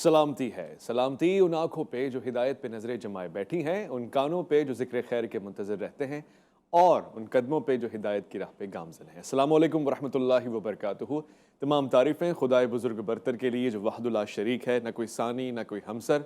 سلامتی ہے، سلامتی ان آنکھوں پہ جو ہدایت پہ نظریں جمائے بیٹھی ہیں، ان کانوں پہ جو ذکر خیر کے منتظر رہتے ہیں اور ان قدموں پہ جو ہدایت کی راہ پہ گامزن ہیں۔ السلام علیکم ورحمۃ اللہ وبرکاتہ۔ تمام تعریفیں خدائے بزرگ برتر کے لیے جو وحدہ لا شریک ہے، نہ کوئی ثانی نہ کوئی ہمسر،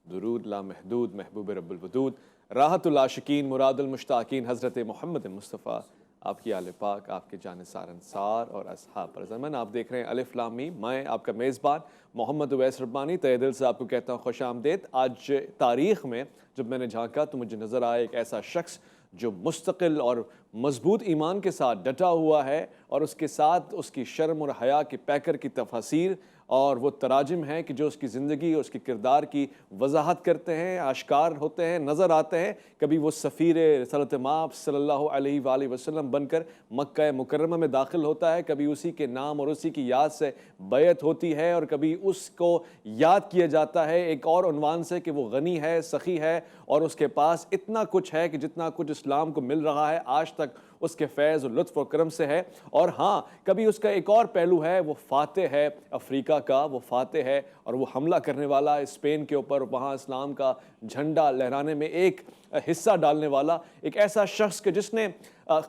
درود لامحدود محبوب رب الودود، راحت العاشقین مراد المشتاقین حضرت محمد مصطفیٰ، آپ کی آل پاک، آپ کے جانثار انصار اور اصحاب پر زمن۔ آپ دیکھ رہے ہیں الف لام میم، میں آپ کا میزبان محمد اویس ربانی تہہ دل سے آپ کو کہتا ہوں خوش آمدید۔ آج تاریخ میں جب میں نے جھانکا تو مجھے نظر آیا ایک ایسا شخص جو مستقل اور مضبوط ایمان کے ساتھ ڈٹا ہوا ہے، اور اس کے ساتھ اس کی شرم اور حیا کی پیکر کی تفاسیر اور وہ تراجم ہیں کہ جو اس کی زندگی اور اس کے کردار کی وضاحت کرتے ہیں، آشکار ہوتے ہیں، نظر آتے ہیں۔ کبھی وہ سفیر رسالت مآب صلی اللہ علیہ وآلہ وسلم بن کر مکہ مکرمہ میں داخل ہوتا ہے، کبھی اسی کے نام اور اسی کی یاد سے بیعت ہوتی ہے، اور کبھی اس کو یاد کیا جاتا ہے ایک اور عنوان سے کہ وہ غنی ہے، سخی ہے، اور اس کے پاس اتنا کچھ ہے کہ جتنا کچھ اسلام کو مل رہا ہے آج تک اس کے فیض و لطف و کرم سے ہے۔ اور ہاں، کبھی اس کا ایک اور پہلو ہے، وہ فاتح ہے افریقہ کا، وہ فاتح ہے اور وہ حملہ کرنے والا اسپین کے اوپر، وہاں اسلام کا جھنڈا لہرانے میں ایک حصہ ڈالنے والا، ایک ایسا شخص کہ جس نے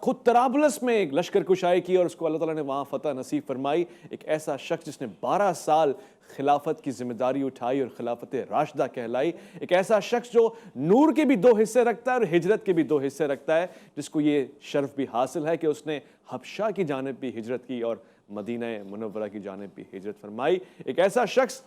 خود طرابلس میں ایک لشکر کشائی کی اور اس کو اللہ تعالیٰ نے وہاں فتح نصیب فرمائی، ایک ایسا شخص جس نے 12 سال خلافت کی ذمہ داری اٹھائی اور خلافت راشدہ کہلائی، ایک ایسا شخص جو نور کے بھی 2 حصے رکھتا ہے اور ہجرت کے بھی 2 حصے رکھتا ہے، جس کو یہ شرف بھی حاصل ہے کہ اس نے حبشہ کی جانب بھی ہجرت کی اور مدینہ منورہ کی جانب بھی ہجرت فرمائی، ایک ایسا شخص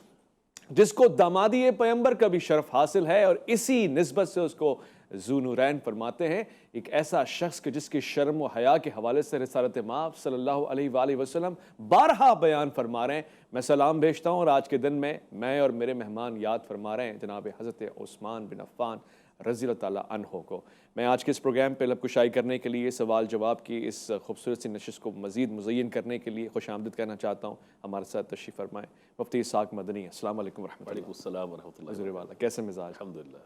جس کو دامادی پیغمبر کا بھی شرف حاصل ہے اور اسی نسبت سے اس کو ذو نورین فرماتے ہیں، ایک ایسا شخص کہ جس کی شرم و حیا کے حوالے سے رسالت مآب صلی اللہ علیہ وآلہ وسلم بارہا بیان فرما رہے ہیں۔ میں سلام بھیجتا ہوں اور آج کے دن میں اور میرے مہمان یاد فرما رہے ہیں جناب حضرت عثمان بن عفان رضی اللہ تعالیٰ عنہ کو۔ میں آج کے اس پروگرام پہ لب کشائی کرنے کے لیے، سوال جواب کی اس خوبصورت سی نشست کو مزید مزین کرنے کے لیے خوش آمدید کہنا چاہتا ہوں۔ ہمارے ساتھ تشریف فرمائیں مفتی اسحاق مدنی۔ السلام علیکم ورحمۃ اللہ۔ وعلیکم السلام ورحمۃ اللہ۔ حضور والا کیسے مزاج؟ الحمدللہ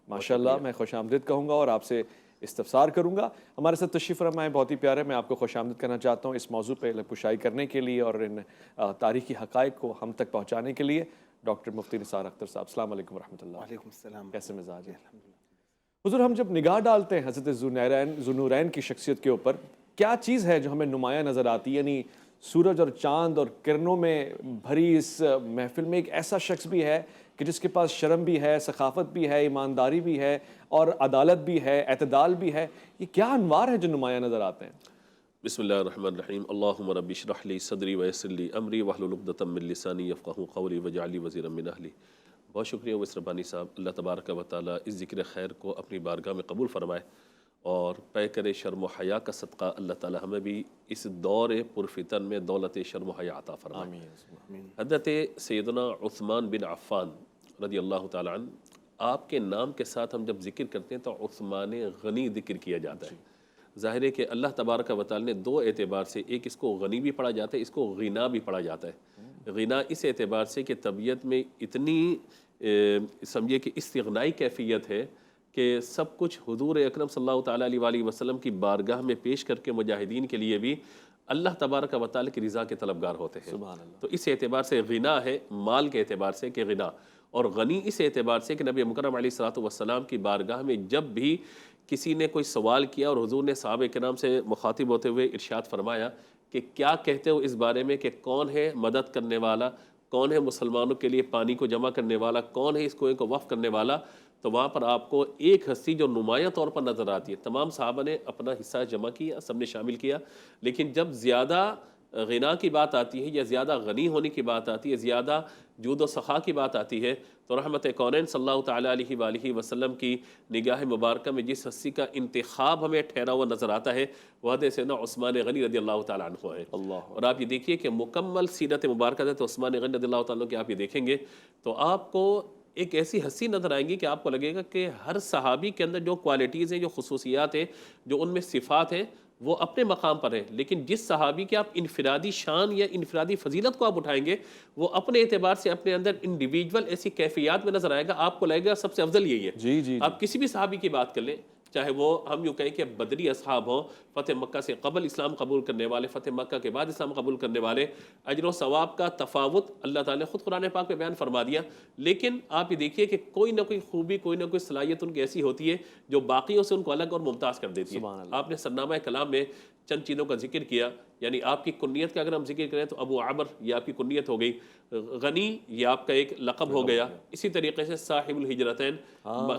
ماشاءاللہ۔ میں خوش آمدید کہوں گا اور آپ سے استفسار کروں گا۔ ہمارے ساتھ تشریف فرمائیں، بہت ہی پیارے، میں آپ کو خوش آمدید کرنا چاہتا ہوں اس موضوع پہ لب کشائی کرنے کے لیے اور ان تاریخی حقائق کو ہم تک پہنچانے کے لیے ڈاکٹر مفتی نثار اختر صاحب۔ السلام علیکم ورحمۃ اللہ۔ وعلیکم السلام۔ کیسے مزاج ہے؟ حضور، ہم جب نگاہ ڈالتے ہیں حضرت ذو نورین کی شخصیت کے اوپر، کیا چیز ہے جو ہمیں نمایاں نظر آتی ہے؟ یعنی سورج اور چاند اور کرنوں میں بھری اس محفل میں ایک ایسا شخص بھی ہے کہ جس کے پاس شرم بھی ہے، سخاوت بھی ہے، ایمانداری بھی ہے اور عدالت بھی ہے، اعتدال بھی ہے۔ یہ کیا انوار ہیں جو نمایاں نظر آتے ہیں؟ بسم اللہ الرحمن الرحیم۔ اللہم رب اشرح لی صدری ویسر لی امری واحلل عقدۃ من لسانی یفقہوا قولی واجعل لی وزیرا من اہلی۔ بہت شکریہ اویس ربانی صاحب۔ اللہ تبارک و تعالیٰ اس ذکر خیر کو اپنی بارگاہ میں قبول فرمائے اور پیکر شرم و حیا کا صدقہ اللہ تعالیٰ ہمیں بھی اس دور پرفتن میں دولت شرم و حیا عطا فرمائے۔ حضرت سیدنا عثمان بن عفان رضی اللہ تعالیٰ عنہ، آپ کے نام کے ساتھ ہم جب ذکر کرتے ہیں تو عثمان غنی ذکر کیا جاتا ہے۔ ظاہر ہے کہ اللہ تبارک و تعالیٰ نے 2 اعتبار سے، ایک اس کو غنی بھی پڑھا جاتا ہے، اس کو غنا بھی پڑھا جاتا ہے۔ غنا اس اعتبار سے کہ طبیعت میں اتنی سمجھے کہ استغنائی کیفیت ہے کہ سب کچھ حضور اکرم صلی اللہ تعالیٰ علیہ وآلہ وسلم کی بارگاہ میں پیش کر کے مجاہدین کے لیے بھی اللہ تبارک و تعالیٰ کی رضا کے طلبگار ہوتے ہیں۔ تو اس اعتبار سے غنا ہے، مال کے اعتبار سے کہ غنا، اور غنی اس اعتبار سے کہ نبی مکرم علیہ الصلوۃ والسلام کی بارگاہ میں جب بھی کسی نے کوئی سوال کیا اور حضور نے صحابہ کرام سے مخاطب ہوتے ہوئے ارشاد فرمایا کہ کیا کہتے ہو اس بارے میں کہ کون ہے مدد کرنے والا، کون ہے مسلمانوں کے لیے پانی کو جمع کرنے والا، کون ہے اس کنویں کو وقف کرنے والا، تو وہاں پر آپ کو ایک ہستی جو نمایاں طور پر نظر آتی ہے۔ تمام صحابہ نے اپنا حصہ جمع کیا، سب نے شامل کیا، لیکن جب زیادہ غنا کی بات آتی ہے یا زیادہ غنی ہونے کی بات آتی ہے، زیادہ جود و سخا کی بات آتی ہے، تو رحمت کونین صلی اللہ تعالیٰ علیہ وآلہ وسلم کی نگاہ مبارکہ میں جس ہستی کا انتخاب ہمیں ٹھہرا ہوا نظر آتا ہے وہ حضرت سیدنا عثمان غنی رضی اللہ تعالیٰ عنہ ہے۔ اور آپ یہ دیکھیے کہ مکمل سیرت مبارکہ حضرت عثمان غنی رضی اللہ تعالیٰ عنہ کی آپ یہ دیکھیں گے تو آپ کو ایک ایسی ہستی نظر آئیں گی کہ آپ کو لگے گا کہ ہر صحابی کے اندر جو کوالٹیز ہیں، جو خصوصیات ہیں، جو ان میں صفات ہیں، وہ اپنے مقام پر ہیں، لیکن جس صحابی کے آپ انفرادی شان یا انفرادی فضیلت کو آپ اٹھائیں گے وہ اپنے اعتبار سے اپنے اندر انڈیویجول ایسی کیفیات میں نظر آئے گا، آپ کو لگے گا سب سے افضل یہی ہے۔ جی جی آپ کسی بھی صحابی کی بات کر لیں، چاہے وہ ہم یوں کہیں کہ بدری اصحاب ہوں، فتح مکہ سے قبل اسلام قبول کرنے والے، فتح مکہ کے بعد اسلام قبول کرنے والے، اجر و ثواب کا تفاوت اللہ تعالیٰ نے خود قرآن پاک میں بیان فرما دیا. لیکن آپ یہ دیکھیے کہ کوئی نہ کوئی خوبی، کوئی نہ کوئی صلاحیت ان کی ایسی ہوتی ہے جو باقیوں سے ان کو الگ اور ممتاز کر دیتی ہے. سبحان اللہ. آپ نے سرنامہ کلام میں چند چیزوں کا ذکر کیا، یعنی آپ کی کنیت کا اگر ہم ذکر کریں تو ابو عمر یہ آپ کی کنیت ہو گئی، غنی یہ آپ کا ایک لقب ہو گیا. اسی طریقے سے صاحب الہجرتین،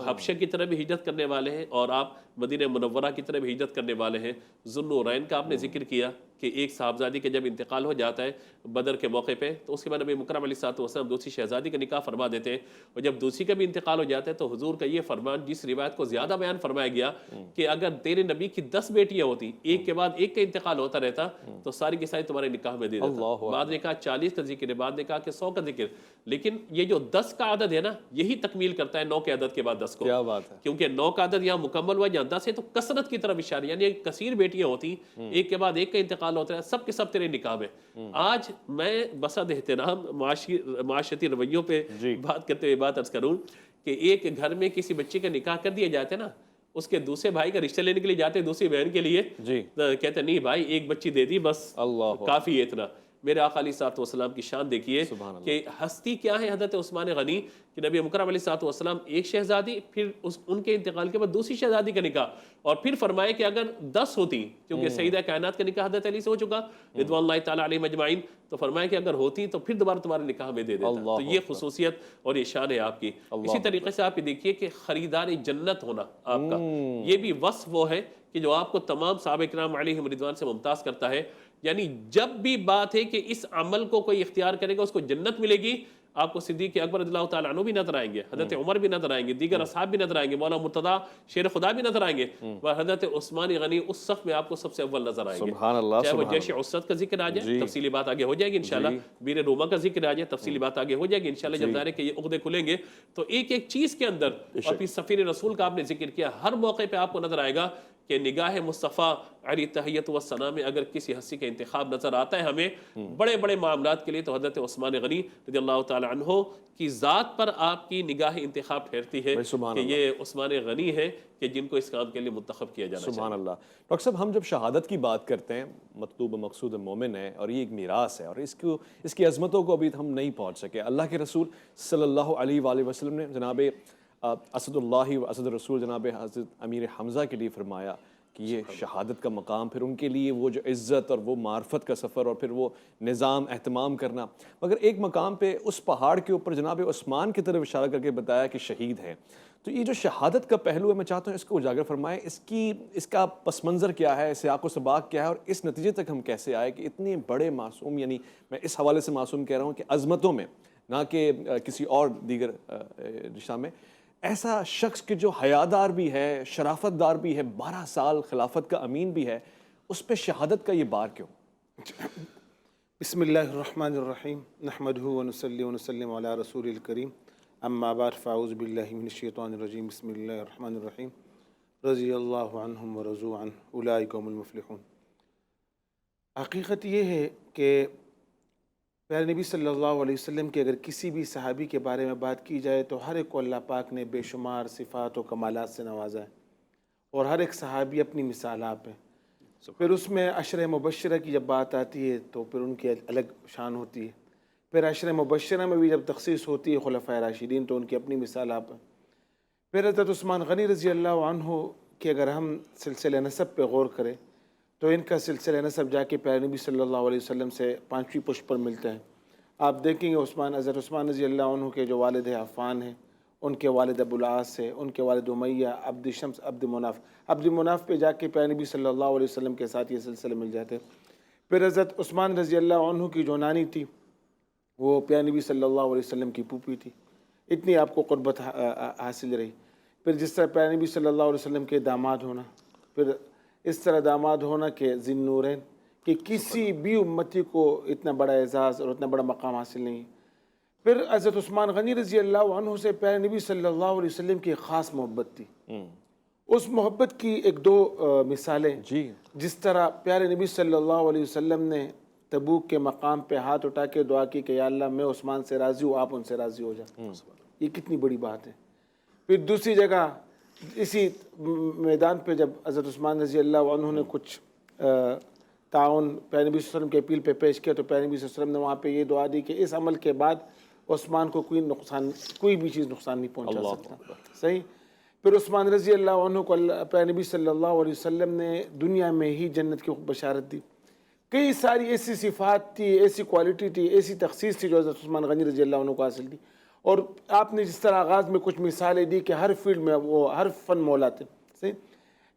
حبشہ کی طرف بھی ہجرت کرنے والے ہیں اور آپ مدینہ منورہ کی طرف بھی ہجرت کرنے والے ہیں. ذوالنورین کا آپ نے ذکر کیا کہ ایک صاحبزادی کے جب انتقال ہو جاتا ہے بدر کے موقع پہ تو اس کے بعد نبی مکرم علیہ الصلوۃ والسلام دوسری شہزادی کا نکاح فرما دیتے ہیں، اور جب دوسری کا بھی انتقال ہو جاتا ہے تو حضور کا یہ فرمان جس روایت کو زیادہ بیان فرمایا گیا کہ اگر تیرے نبی کی 10 بیٹیاں ہوتی، ایک کے بعد ایک کا انتقال ہوتا رہتا تو ساری کی ساری تمہارے نکاح میں دے دیتا. بعد نے کہا 40 کا ذکر ہے، بعد نے کہا کہ 100 کا ذکر، لیکن یہ جو 10 کا عدد ہے نا یہی تکمیل کرتا ہے 9 کے عدد کے بعد 10 کو. کیا بات ہے. کیونکہ 9 کا عدد یہاں مکمل ہوا، جہاں 10 ہے تو کثرت کی طرف اشارہ، یعنی کثیر بیٹیاں ہوتی، ایک کے بعد ایک کا انتقال ہوتا ہے، سب کے سب تیرے نکاح میں. آج میں بسد احترام معاشرتی رویوں پہ بات کرتے ہوئے بات عرض کروں کہ ایک گھر میں کسی بچے کا نکاح کر دیا جاتا ہے نا، اس کے دوسرے بھائی کا رشتہ لینے کے لیے جاتے ہیں دوسری بہن کے لیے، کہتے ہیں نہیں بھائی ایک بچی دے دی بس کافی ہے اتنا. میرے آقا علیہ الصلوۃ والسلام کی شان دیکھیے کہ ہستی کیا ہے حضرت عثمان غنی کہ نبی مکرم علیہ الصلوۃ والسلام ایک شہزادی، پھر ان کے انتقال کے بعد دوسری شہزادی کا نکاح، اور پھر فرمائے کہ اگر 10 ہوتی، کیونکہ سیدہ کائنات کا نکاح حضرت علی سے ہو چکا رضوان اللہ تعالیٰ علیہ مجمعین، تو فرمایا کہ اگر ہوتی تو پھر دوبارہ تمہارے نکاح میں دے دیتا. تو یہ خصوصیت اور یہ شان ہے آپ کی. اسی طریقے سے آپ یہ دیکھیے کہ خریدار جنت ہونا آپ کا، یہ بھی وصف وہ ہے کہ جو آپ کو تمام صحابہ کرام علیہم رضوان سے ممتاز کرتا ہے. یعنی جب بھی بات ہے کہ اس عمل کو کوئی اختیار کرے گا اس کو جنت ملے گی، آپ کو صدیق اکبر رضی اللہ تعالیٰ عنہ بھی نظر آئیں گے، حضرت عمر بھی نظر آئیں گے، دیگر اصحاب بھی نظر آئیں گے، مولانا مرتضیٰ شیر خدا بھی نظر آئیں گے، اور حضرت عثمان غنی اس صف میں آپ کو سب سے اول نظر آئیں گے. سبحان اللہ. چاہے وہ جیش عسرت کا ذکر آ جائے، تفصیلی بات آگے ہو جائے گی انشاءاللہ، بیر روما کا ذکر آ جائے، تفصیلی بات آگے ہو جائے گی انشاءاللہ. جب ظاہر ہے کہ یہ عقدے کھلیں گے تو ایک ایک چیز کے اندر، اور پھر سفیر رسول کا آپ نے ذکر کیا، ہر موقع پہ آپ کو نظر آئے گا کہ نگاہ مصطفیٰ علی تحیت و ثنا میں اگر کسی ہستی کا انتخاب نظر آتا ہے ہمیں بڑے بڑے معاملات کے لیے، تو حضرت عثمان غنی رضی اللہ تعالی عنہ کی ذات پر آپ کی نگاہ انتخاب ٹھہرتی ہے کہ یہ عثمان غنی ہے کہ جن کو اس کام کے لیے منتخب کیا جانا چاہیے. سبحان اللہ. ڈاکٹر صاحب ہم جب شہادت کی بات کرتے ہیں، مطلوب مقصود مومن ہے اور یہ ایک میراث ہے، اور اس کی عظمتوں کو ابھی ہم نہیں پہنچ سکے. اللہ کے رسول صلی اللہ علیہ وآلہ وسلم نے جناب اسد اللہ و اسد الرسول جناب حضرت امیر حمزہ کے لیے فرمایا کہ یہ شہادت کا مقام، پھر ان کے لیے وہ جو عزت اور وہ معرفت کا سفر اور پھر وہ نظام اہتمام کرنا. مگر ایک مقام پہ اس پہاڑ کے اوپر جناب عثمان کی طرف اشارہ کر کے بتایا کہ شہید ہیں. تو یہ جو شہادت کا پہلو ہے میں چاہتا ہوں اس کو اجاگر فرمائیں، اس کا پس منظر کیا ہے، سیاق و سباق کیا ہے، اور اس نتیجے تک ہم کیسے آئے کہ اتنے بڑے معصوم، یعنی میں اس حوالے سے معصوم کہہ رہا ہوں کہ عظمتوں میں نہ کہ کسی اور دیگر رشتہ میں، ایسا شخص کہ جو حیادار بھی ہے، شرافت دار بھی ہے، 12 سال خلافت کا امین بھی ہے، اس پہ شہادت کا یہ بار کیوں؟ بسم اللہ الرحمن الرحیم، نحمدہ ونصلی ونسلم علی رسول الکریم، اما بعد فاعوذ باللہ من الشیطان الرجیم، بسم اللہ الرحمن الرحیم، رضی اللہ عنہم ورضوا عنہ اولئک هم المفلحون. حقیقت یہ ہے کہ پیارے نبی صلی اللہ علیہ وسلم کے اگر کسی بھی صحابی کے بارے میں بات کی جائے تو ہر ایک کو اللہ پاک نے بے شمار صفات و کمالات سے نوازا ہے، اور ہر ایک صحابی اپنی مثال آپ ہے. پھر اس میں عشرہ مبشرہ کی جب بات آتی ہے تو پھر ان کی الگ شان ہوتی ہے. پھر عشرہ مبشرہ میں بھی جب تخصیص ہوتی ہے خلفائے راشدین تو ان کی اپنی مثال آپ ہے. پھر حضرت عثمان غنی رضی اللہ عنہ کہ اگر ہم سلسلہ نسب پہ غور کریں تو ان کا سلسلہ نسب جا کے پیارے نبی صلی اللہ علیہ وسلم سے 5ویں پشت پر ملتا ہے. آپ دیکھیں گے حضرت عثمان رضی اللہ عنہ کے جو والد عفان ہیں، ان کے والد ابو العاص ہے، ان کے والد امیہ، عبد شمس، عبد مناف پہ جا کے پیارے نبی صلی اللہ علیہ وسلم کے ساتھ یہ سلسلے مل جاتے. پھر حضرت عثمان رضی اللہ عنہ کی جو نانی تھی وہ پیارے نبی صلی اللہ علیہ وسلم کی پھوپھی تھی، اتنی آپ کو قربت حاصل رہی. پھر جس طرح پیارے نبی صلی اللہ علیہ وسلم کے داماد ہونا، پھر اس طرح داماد ہونا کہ ذی النورین، کہ کسی بھی امتی کو اتنا بڑا اعزاز اور اتنا بڑا مقام حاصل نہیں. پھر حضرت عثمان غنی رضی اللہ عنہ سے پیارے نبی صلی اللہ علیہ وسلم کی خاص محبت تھی. اس محبت کی ایک دو مثالیں، جس طرح پیارے نبی صلی اللہ علیہ وسلم نے تبوک کے مقام پہ ہاتھ اٹھا کے دعا کی کہ یا اللہ میں عثمان سے راضی ہوں، آپ ان سے راضی ہو جائیں. یہ کتنی بڑی بات ہے. پھر دوسری جگہ اسی میدان پہ جب حضرت عثمان رضی اللہ عنہ نے کچھ تعاون پیارے نبی صلی اللہ علیہ وسلم کے اپیل پہ پیش کیا تو پیارے نبی صلی اللہ علیہ وسلم نے وہاں پہ یہ دعا دی کہ اس عمل کے بعد عثمان کو کوئی بھی چیز نقصان نہیں پہنچا سکتا. صحیح. پھر عثمان رضی اللہ عنہ کو پیارے نبی صلی اللہ علیہ وسلم نے دنیا میں ہی جنت کی بشارت دی. کئی ساری ایسی صفات تھی، ایسی کوالٹی تھی، ایسی تخصیص تھی جو حضرت عثمان غنی رضی اللہ عنہ کو حاصل تھی. اور آپ نے جس طرح آغاز میں کچھ مثالیں دی کہ ہر فیلڈ میں وہ ہر فن مولا تھے. صحیح.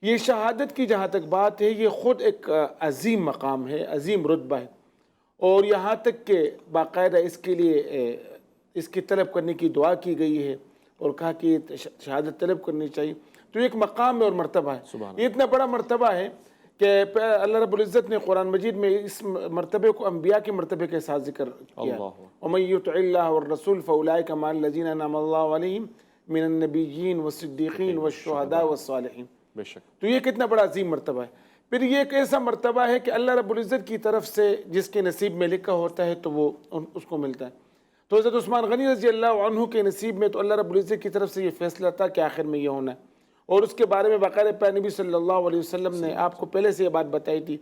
یہ شہادت کی جہاں تک بات ہے یہ خود ایک عظیم مقام ہے، عظیم رتبہ ہے، اور یہاں تک کہ باقاعدہ اس کے لیے اس کی طلب کرنے کی دعا کی گئی ہے اور کہا کہ شہادت طلب کرنی چاہیے. تو یہ ایک مقام ہے اور مرتبہ ہے. یہ اتنا بڑا مرتبہ ہے کہ اللہ رب العزت نے قرآن مجید میں اس مرتبے کو انبیاء کے مرتبے کے ساتھ ذکر کیا. وَمَن يُطِعِ اللَّهَ وَالرَّسُولَ فَأُولَٰئِكَ مَعَ الَّذِينَ أَنْعَمَ اللَّهُ عَلَيْهِم مِّنَ النَّبِيِّينَ وَالصِّدِّيقِينَ وَالشُّهَدَاءِ وَالصَّالِحِينَ. بے شک. تو یہ کتنا بڑا عظیم مرتبہ ہے. پھر یہ ایک ایسا مرتبہ ہے کہ اللہ رب العزت کی طرف سے جس کے نصیب میں لکھا ہوتا ہے تو وہ اس کو ملتا ہے. تو حضرت عثمان غنی رضی اللہ عنہ کے نصیب میں تو اللہ رب العزت کی طرف سے یہ فیصلہ تھا کہ آخر میں یہ ہونا ہے. اور اس کے بارے میں باقاعدہ پیارے نبی صلی اللہ علیہ وسلم نے آپ کو پہلے سے یہ بات بتائی تھی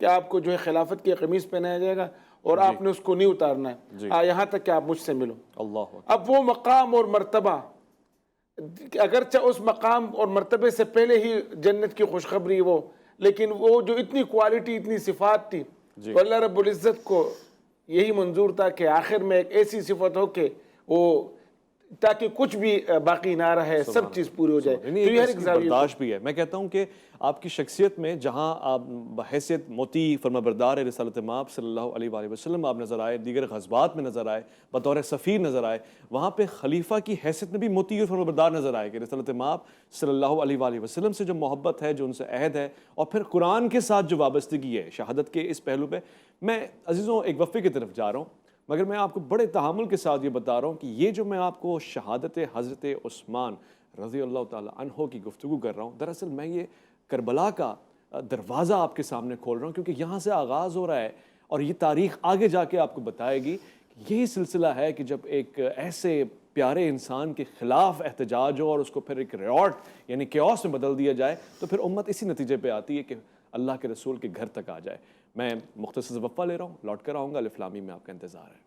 کہ آپ کو جو ہے خلافت کی قمیص پہنایا جائے گا اور آپ نے اس کو نہیں اتارنا ہے یہاں تک کہ آپ مجھ سے ملو. اللہ. اب وہ مقام اور مرتبہ اگرچہ اس مقام اور مرتبے سے پہلے ہی جنت کی خوشخبری وہ، لیکن وہ جو اتنی کوالٹی اتنی صفات تھی تو اللہ رب العزت کو یہی منظور تھا کہ آخر میں ایک ایسی صفت ہو کہ وہ تاکہ کچھ بھی باقی نہ رہے، سب چیز پوری ہو جائے. تو یہ ایک برداشت بھی ہے. میں کہتا ہوں کہ آپ کی شخصیت میں جہاں آپ بحیثیت مطیع فرمانبردار رسالت مآب صلی اللہ علیہ وآلہ وسلم آپ نظر آئے، دیگر غزوات میں نظر آئے، بطور سفیر نظر آئے، وہاں پہ خلیفہ کی حیثیت میں بھی مطیع اور فرمانبردار نظر آئے کہ رسالت مآب صلی اللہ علیہ وآلہ وسلم سے جو محبت ہے، جو ان سے عہد ہے، اور پھر قرآن کے ساتھ جو وابستگی ہے شہادت کے اس پہلو پہ. میں عزیزوں ایک وقفے کی طرف جا رہا ہوں، مگر میں آپ کو بڑے تحامل کے ساتھ یہ بتا رہا ہوں کہ یہ جو میں آپ کو شہادت حضرت عثمان رضی اللہ تعالی عنہ کی گفتگو کر رہا ہوں، دراصل میں یہ کربلا کا دروازہ آپ کے سامنے کھول رہا ہوں کیونکہ یہاں سے آغاز ہو رہا ہے اور یہ تاریخ آگے جا کے آپ کو بتائے گی. یہی سلسلہ ہے کہ جب ایک ایسے پیارے انسان کے خلاف احتجاج ہو اور اس کو پھر ایک ریاٹ یعنی کیوس میں بدل دیا جائے تو پھر امت اسی نتیجے پہ آتی ہے کہ اللہ کے رسول کے گھر تک آ جائے. میں مختصر وقفہ لے رہا ہوں، لوٹ کر آؤں گا. الف لام میم میں آپ کا انتظار ہے.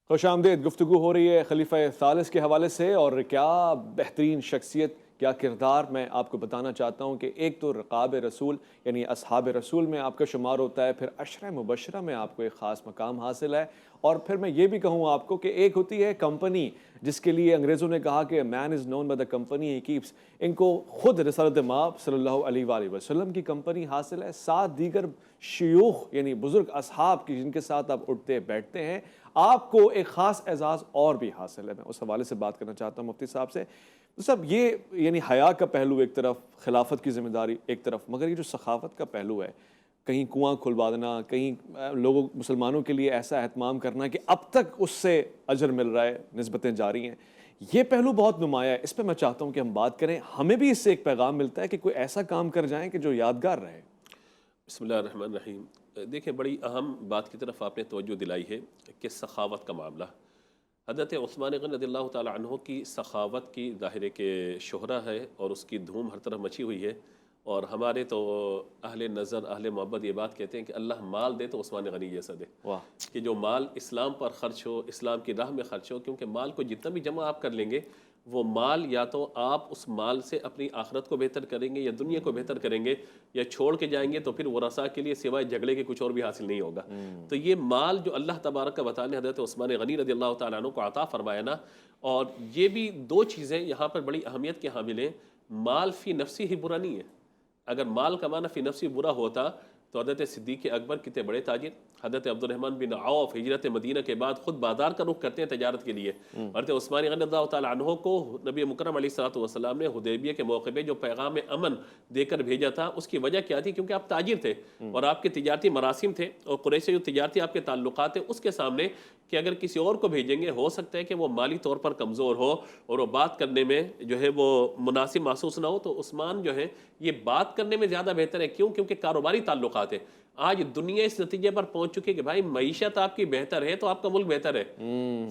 خوش آمدید. گفتگو ہو رہی ہے خلیفہ ثالث کے حوالے سے، اور کیا بہترین شخصیت، کیا کردار میں آپ کو بتانا چاہتا ہوں کہ ایک تو رقاب رسول یعنی اصحاب رسول میں آپ کا شمار ہوتا ہے، پھر عشرہ مبشرہ میں آپ کو ایک خاص مقام حاصل ہے، اور پھر میں یہ بھی کہوں آپ کو کہ ایک ہوتی ہے کمپنی جس کے لیے انگریزوں نے کہا کہ man is known by the company he keeps. ان کو خود رسالت مآب صلی اللہ علیہ وآلہ وسلم کی کمپنی حاصل ہے، ساتھ دیگر شیوخ یعنی بزرگ اصحاب کی جن کے ساتھ آپ اٹھتے بیٹھتے ہیں. آپ کو ایک خاص اعزاز اور بھی حاصل ہے. میں اس حوالے سے بات کرنا چاہتا ہوں مفتی صاحب سے. صاحب یہ یعنی حیا کا پہلو ایک طرف، خلافت کی ذمہ داری ایک طرف، مگر یہ جو سخاوت کا پہلو ہے، کہیں کنواں کھلوا دینا، کہیں لوگوں مسلمانوں کے لیے ایسا اہتمام کرنا کہ اب تک اس سے اجر مل رہا ہے، نسبتیں جاری ہیں، یہ پہلو بہت نمایاں ہے. اس پہ میں چاہتا ہوں کہ ہم بات کریں. ہمیں بھی اس سے ایک پیغام ملتا ہے کہ کوئی ایسا کام کر جائیں کہ جو یادگار رہے. بسم اللہ الرحمن الرحیم. دیکھیں بڑی اہم بات کی طرف آپ نے توجہ دلائی ہے کہ سخاوت کا معاملہ. حضرت عثمان غنی رضی اللہ تعالی عنہ کی سخاوت کی ظاہر کہ شہرہ ہے اور اس کی دھوم ہر طرف مچی ہوئی ہے، اور ہمارے تو اہل نظر اہل محبت یہ بات کہتے ہیں کہ اللہ مال دے تو عثمان غنی جیسا دے. کہ جو مال اسلام پر خرچ ہو، اسلام کی راہ میں خرچ ہو، کیونکہ مال کو جتنا بھی جمع آپ کر لیں گے وہ مال یا تو آپ اس مال سے اپنی آخرت کو بہتر کریں گے یا دنیا کو بہتر کریں گے، یا چھوڑ کے جائیں گے تو پھر ورثاء کے لیے سوائے جھگڑے کے کچھ اور بھی حاصل نہیں ہوگا. تو یہ مال جو اللہ تبارک و تعالی نے حضرت عثمان غنی رضی اللہ تعالیٰ عنہ کو عطا فرمایا نا، اور یہ بھی دو چیزیں یہاں پر بڑی اہمیت کے حامل ہیں. مال فی نفسی ہی برا نہیں ہے. اگر مال کمانا فی نفسی برا ہوتا تو حضرت صدیق اکبر کتنے بڑے تاجر، حضرت عبد الرحمن بن عوف ہجرت مدینہ کے بعد خود بازار کا رخ کرتے ہیں تجارت کے لیے. حضرت عثمان رضی اللہ تعالیٰ عنہ کو نبی مکرم علیہ الصلوۃ والسلام نے حدیبیہ کے موقع پہ جو پیغام امن دے کر بھیجا تھا، اس کی وجہ کیا تھی؟ کیونکہ آپ تاجر تھے اور آپ کے تجارتی مراسم تھے، اور قریش سے جو تجارتی آپ کے تعلقات ہیں اس کے سامنے کہ اگر کسی اور کو بھیجیں گے ہو سکتا ہے کہ وہ مالی طور پر کمزور ہو اور وہ بات کرنے میں جو ہے وہ مناسب محسوس نہ ہو، تو عثمان جو ہے یہ بات کرنے میں زیادہ بہتر ہے. کیوں؟ کیونکہ کاروباری تعلقات ہیں. آج دنیا اس نتیجے پر پہنچ چکی کہ بھائی معیشت آپ کی بہتر ہے تو آپ کا ملک بہتر ہے.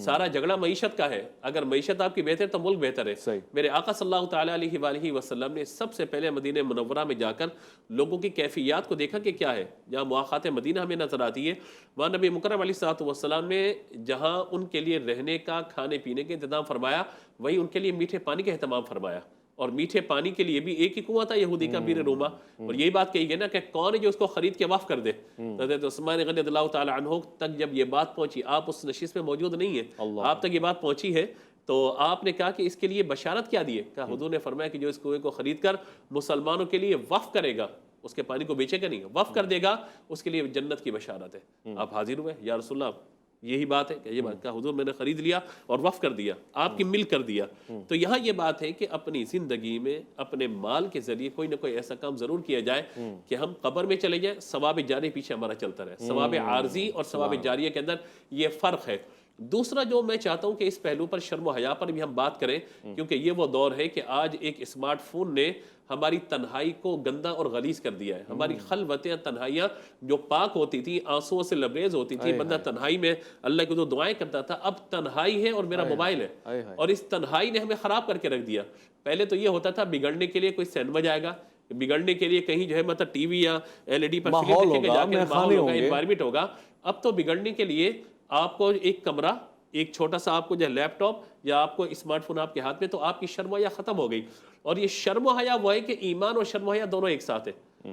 سارا جھگڑا معیشت کا ہے. اگر معیشت آپ کی بہتر ہے تو ملک بہتر ہے. میرے آقا صلی اللہ تعالیٰ علیہ وآلہ وسلم نے سب سے پہلے مدینہ منورہ میں جا کر لوگوں کی کیفیات کو دیکھا کہ کیا ہے. جہاں مواخات مدینہ ہمیں نظر آتی ہے، وہاں نبی مکرم علیہ الصلوۃ والسلام نے جہاں ان کے لیے رہنے کا، کھانے پینے کا انتظام فرمایا، وہیں ان کے لیے میٹھے پانی کا اہتمام فرمایا. اور میٹھے پانی کے لیے بھی ایک ہی کنواں تھا یہودی کا، بیر روما. اور یہی بات کہی گئی نا کہ کون ہے جو اس کو خرید کے وقف کر دے. حضرت عثمان رضی اللہ تعالیٰ عنہ تک جب یہ بات پہنچی، آپ اس نشست میں موجود نہیں ہیں، آپ تک یہ بات پہنچی ہے، تو آپ نے کہا کہ اس کے لیے بشارت کیا دی ہے؟ کہ حضور نے فرمایا کہ جو اس کنویں کو خرید کر مسلمانوں کے لیے وقف کرے گا، اس کے پانی کو بیچے گا نہیں، وقف کر دے گا، اس کے لیے جنت کی بشارت ہے. آپ حاضر ہوئے، یا رسول اللہ یہی بات ہے کہ یہ بات؟ کہا حضور میں نے خرید لیا اور وقف کر دیا، آپ کی مل کر دیا. تو یہاں یہ بات ہے کہ اپنی زندگی میں اپنے مال کے ذریعے کوئی نہ کوئی ایسا کام ضرور کیا جائے کہ ہم قبر میں چلے جائیں، ثواب جاری پیچھے ہمارا چلتا رہے. ثواب عارضی اور ثواب جاریہ کے اندر یہ فرق ہے. دوسرا جو میں چاہتا ہوں کہ اس پہلو پر شرم و حیا پر بھی ہم بات کریں، کیونکہ یہ وہ دور ہے کہ آج ایک اسمارٹ فون نے ہماری تنہائی کو گندا اور غلیظ کر دیا ہے. ہماری خلوتیں، تنہائیاں جو پاک ہوتی تھی، آنسوؤں سے لبریز ہوتی تھی، بندہ تنہائی میں اللہ کی جو دعائیں کرتا تھا، اب تنہائی ہے اور میرا موبائل ہے، اور اس تنہائی نے ہمیں خراب کر کے رکھ دیا. پہلے تو یہ ہوتا تھا بگڑنے کے لیے کوئی سینما جائے گا، بگڑنے کے لیے کہیں جو ہے مطلب ٹی وی یا LED پر فلم دیکھے گا، جا کے ماحول ہوگا، انوائرمنٹ ہوگا. اب تو بگڑنے کے لیے آپ کو ایک کمرہ، ایک چھوٹا سا آپ کو جو ہے لیپ ٹاپ یا آپ کو اسمارٹ فون آپ کے ہاتھ میں، تو آپ کی شرم و حیا ختم ہو گئی. اور یہ شرم و حیا وہ ہے کہ ایمان اور شرم و حیا دونوں ایک ساتھ ہیں،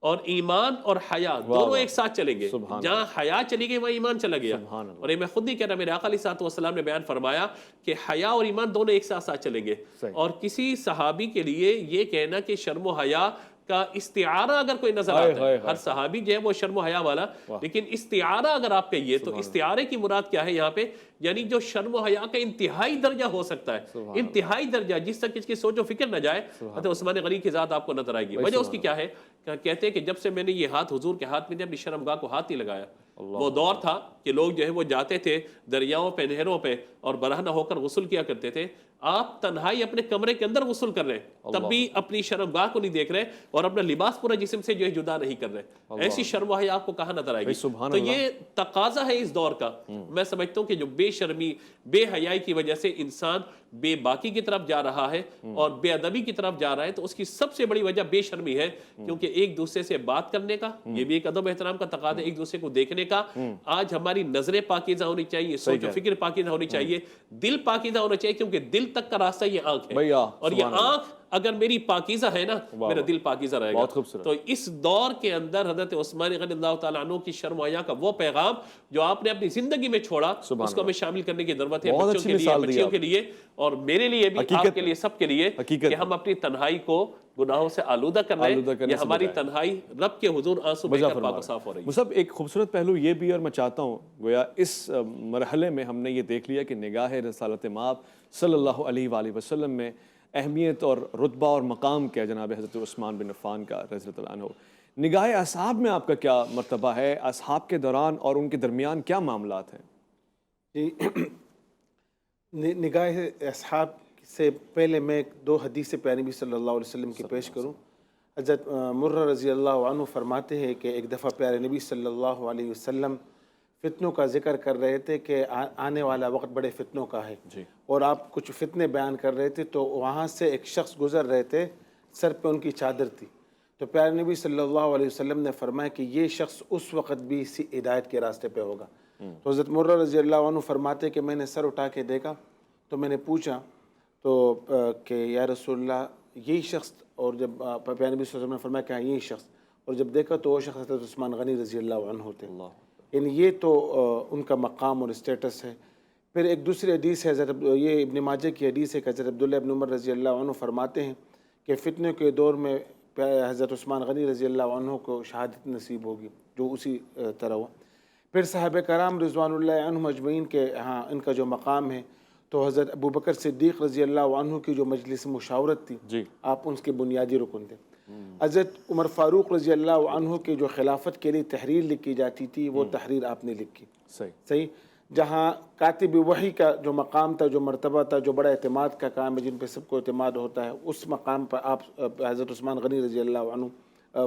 اور ایمان اور حیا دونوں ایک ساتھ چلیں گے. جہاں حیا چلی گئی وہاں ایمان چلا گیا. اور یہ میں خود نہیں کہہ رہا، میرے آقا علیہ الصلوۃ والسلام نے بیان فرمایا کہ حیا اور ایمان دونوں ایک ساتھ چلیں گے. اور کسی صحابی کے لیے یہ کہنا کہ شرم و حیا کا استعارہ اگر کوئی نظر آتا ہے، ہر صحابی جو ہے وہ شرم و حیا والا، لیکن استعارہ اگر آپ کہیے تو استعارے کی مراد کیا ہے یہاں پہ؟ یعنی جو شرم و حیا کا انتہائی درجہ ہو سکتا ہے، انتہائی درجہ جس تک اس کی سوچ و فکر نہ جائے. حضرت عثمان غنی کی ذات آپ کو نظر آئے گی. وجہ اس کی کیا ہے؟ کہتے ہیں کہ جب سے میں نے یہ ہاتھ حضور کے ہاتھ میں دیا، اپنی شرمگاہ کو ہاتھ نہیں لگایا. وہ دور تھا کہ لوگ جو ہے وہ جاتے تھے دریاؤں پہ، نہروں پہ، اور برہنہ ہو کر غسل کیا کرتے تھے. آپ تنہائی اپنے کمرے کے اندر غسل کر رہے ہیں، تب بھی اپنی شرمگاہ کو نہیں دیکھ رہے اور اپنا لباس پورا جسم سے جو ہے جدا نہیں کر رہے. ایسی شرم و حیا آپ کو کہاں نظر آئے گی؟ تو یہ تقاضا ہے اس دور کا. میں سمجھتا ہوں کہ جو بے شرمی، بے حیائی کی وجہ سے انسان بے باکی کی طرف جا رہا ہے اور بے ادبی کی طرف جا رہا ہے، تو اس کی سب سے بڑی وجہ بے شرمی ہے. کیونکہ ایک دوسرے سے بات کرنے کا یہ بھی ایک ادب احترام کا تقاضا ہے، ایک دوسرے کو دیکھنے کا. آج ہماری نظریں پاکیزہ ہونی چاہیے، سوچ و فکر پاکیزہ ہونی چاہیے، دل پاکیزہ ہونا چاہیے، کیونکہ دل تک کا راستہ یہ آنکھ ہے. اور یہ آنکھ اگر میری پاکیزہ ہے نا، میرا دل پاکیزہ رہے گا. تو اس دور کے اندر حضرت عثمان رضی اللہ تعالیٰ عنہ کی شرم و حیا کا وہ پیغام جو آپ نے اپنی زندگی میں چھوڑا، اس کو ہمیں شامل کرنے کی ضرورت ہے، بچوں کے لیے، بچیوں کے لیے، اور میرے لیے بھی، آپ کے لیے، سب کے لیے، کہ ہم اپنی تنہائی کو گناہوں سے آلودہ کر رہے ہیں. یہ ہماری تنہائی رب کے حضور آنسو بہ کر پاک و صاف ہو رہی ہے. مصعب، ایک خوبصورت پہلو یہ بھی، اور میں چاہتا ہوں گویا اس مرحلے میں ہم نے یہ دیکھ لیا کہ نگاہ رسالت مآب صلی اللہ علیہ وآلہ وسلم میں اہمیت اور رتبہ اور مقام کیا جناب حضرت عثمان بن عفان کا رضی اللہ عنہ. نگاہ اصحاب میں آپ کا کیا مرتبہ ہے؟ اصحاب کے دوران اور ان کے درمیان کیا معاملات ہیں؟ جی، نگاہ اصحاب سے پہلے میں دو حدیث پیارے نبی صلی اللہ علیہ وسلم کی پیش کروں. حضرت مرہ رضی اللہ عنہ فرماتے ہیں کہ ایک دفعہ پیارے نبی صلی اللہ علیہ وسلم فتنوں کا ذکر کر رہے تھے کہ آنے والا وقت بڑے فتنوں کا ہے، اور آپ کچھ فتنے بیان کر رہے تھے، تو وہاں سے ایک شخص گزر رہے تھے، سر پہ ان کی چادر تھی. تو پیارے نبی صلی اللہ علیہ وسلم نے فرمایا کہ یہ شخص اس وقت بھی اسی ہدایت کے راستے پہ ہوگا. تو حضرت مرہ رضی اللہ عنہ فرماتے کہ میں نے سر اٹھا کے دیکھا تو میں نے پوچھا تو کہ یا رسول اللہ یہی شخص، اور جب پیارے نبی صلی اللہ علیہ وسلم نے فرمایا کہ ہاں یہی شخص، اور جب دیکھا تو وہ شخص حضرت عثمان غنی رضی اللہ عنہ ہوتے. یعنی یہ تو ان کا مقام اور اسٹیٹس ہے. پھر ایک دوسری حدیث ہے، یہ ابن ماجہ کی حدیث ہے کہ حضرت عبداللہ ابن عمر رضی اللہ عنہ فرماتے ہیں کہ فتنے کے دور میں حضرت عثمان غنی رضی اللہ عنہ کو شہادت نصیب ہوگی، جو اسی طرح ہوا. پھر صحابہ کرام رضوان اللہ عنہم اجمعین کے ہاں ان کا جو مقام ہے، تو حضرت ابوبکر صدیق رضی اللہ عنہ کی جو مجلس مشاورت تھی، جی آپ ان کے بنیادی رکن تھے۔ حضرت عمر فاروق رضی اللہ عنہ کی جو خلافت کے لیے تحریر لکھی جاتی تھی، وہ تحریر آپ نے لکھی، صحیح، جہاں کاتب وحی کا جو مقام تھا، جو مرتبہ تھا، جو بڑا اعتماد کا کام ہے، جن پہ سب کو اعتماد ہوتا ہے، اس مقام پر آپ حضرت عثمان غنی رضی اللہ عنہ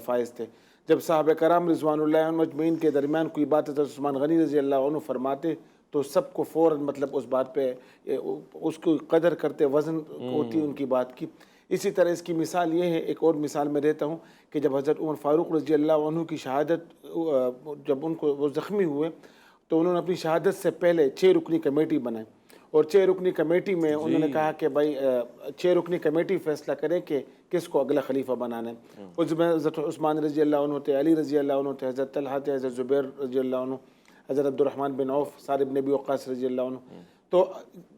فائز تھے۔ جب صحابہ کرام رضوان اللہ عنہ مجمعین کے درمیان کوئی بات حضرت عثمان غنی رضی اللہ عنہ فرماتے تو سب کو فوراً مطلب اس بات پہ اس کو قدر کرتے، وزن ہوتی ان کی بات کی۔ اسی طرح اس کی مثال یہ ہے، ایک اور مثال میں دیتا ہوں کہ جب حضرت عمر فاروق رضی اللہ عنہ کی شہادت، جب ان کو وہ زخمی ہوئے تو انہوں نے اپنی شہادت سے پہلے 6 رکنی کمیٹی بنائی، اور 6 رکنی کمیٹی میں انہوں نے کہا کہ بھائی 6 رکنی کمیٹی فیصلہ کرے کہ کس کو اگلا خلیفہ بنانا ہے۔ اس میں حضرت عثمان رضی اللہ عنہ تھے، علی رضی اللہ عنہ تھے، حضرت طلحہ تھے، حضرت زبیر رضی اللہ عنہ، حضرت عبد الرحمن بن عوف، سعد بن ابی وقاص رضی اللہ عنہ۔ تو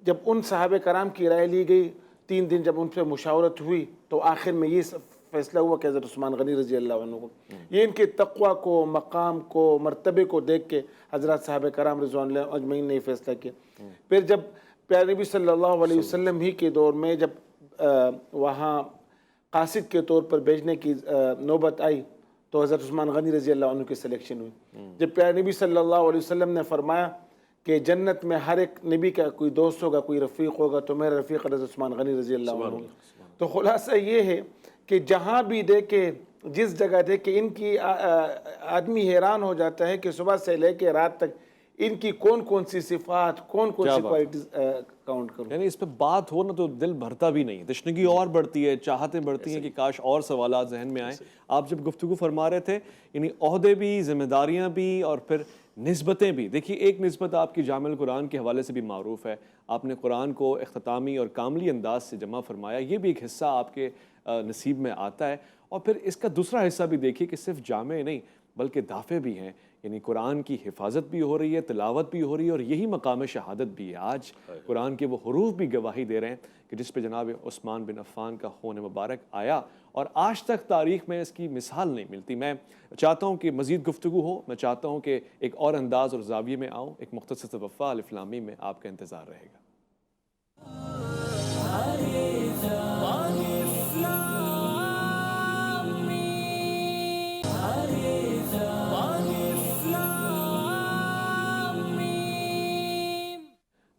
جب ان صحابہ کرام کی رائے لی گئی، 3 دن جب ان پہ مشاورت ہوئی، تو آخر میں یہ فیصلہ ہوا کہ حضرت عثمان غنی رضی اللہ عنہ کو، یہ ان کے تقوی کو، مقام کو، مرتبے کو دیکھ کے حضرات صحابہ کرام رضوان اللہ اجمعین نے یہ فیصلہ کیا۔ پھر جب پیارے نبی صلی اللہ علیہ وسلم ہی کے دور میں جب وہاں قاصد کے طور پر بھیجنے کی نوبت آئی تو حضرت عثمان غنی رضی اللہ عنہ کی سلیکشن ہوئی۔ جب پیارے نبی صلی اللہ علیہ وسلم نے فرمایا کہ جنت میں ہر ایک نبی کا کوئی دوست ہوگا، کوئی رفیق ہوگا، تو میرا رفیق حضرت عثمان غنی رضی اللہ عنہ ہوگا۔ تو خلاصہ یہ ہے کہ جہاں بھی دیکھے، جس جگہ دیکھے، ان کی آدمی حیران ہو جاتا ہے کہ صبح سے لے کے رات تک ان کی کون کون سی صفات، کون کون سی کوالٹیز کاؤنٹ کروں۔ یعنی اس پہ بات ہو نا تو دل بھرتا بھی نہیں، تشنگی اور بڑھتی ہے، چاہتیں بڑھتی ہیں کہ کاش اور سوالات ذہن میں آئیں۔ آپ جب گفتگو فرما رہے تھے، یعنی عہدے بھی، ذمہ داریاں بھی، اور پھر نسبتیں بھی۔ دیکھیے ایک نسبت آپ کی جامع القرآن کے حوالے سے بھی معروف ہے، آپ نے قرآن کو اختتامی اور کاملی انداز سے جمع فرمایا، یہ بھی ایک حصہ آپ کے نصیب میں آتا ہے۔ اور پھر اس کا دوسرا حصہ بھی دیکھیے کہ صرف جامع نہیں بلکہ دافع بھی ہیں، یعنی قرآن کی حفاظت بھی ہو رہی ہے، تلاوت بھی ہو رہی ہے، اور یہی مقام شہادت بھی ہے۔ آج قرآن کے وہ حروف بھی گواہی دے رہے ہیں کہ جس پہ جناب عثمان بن عفان کا خون مبارک آیا، اور آج تک تاریخ میں اس کی مثال نہیں ملتی۔ میں چاہتا ہوں کہ مزید گفتگو ہو، میں چاہتا ہوں کہ ایک اور انداز اور زاویے میں آؤں۔ ایک مختصر وقفہ الف لام میم میں آپ کا انتظار رہے گا۔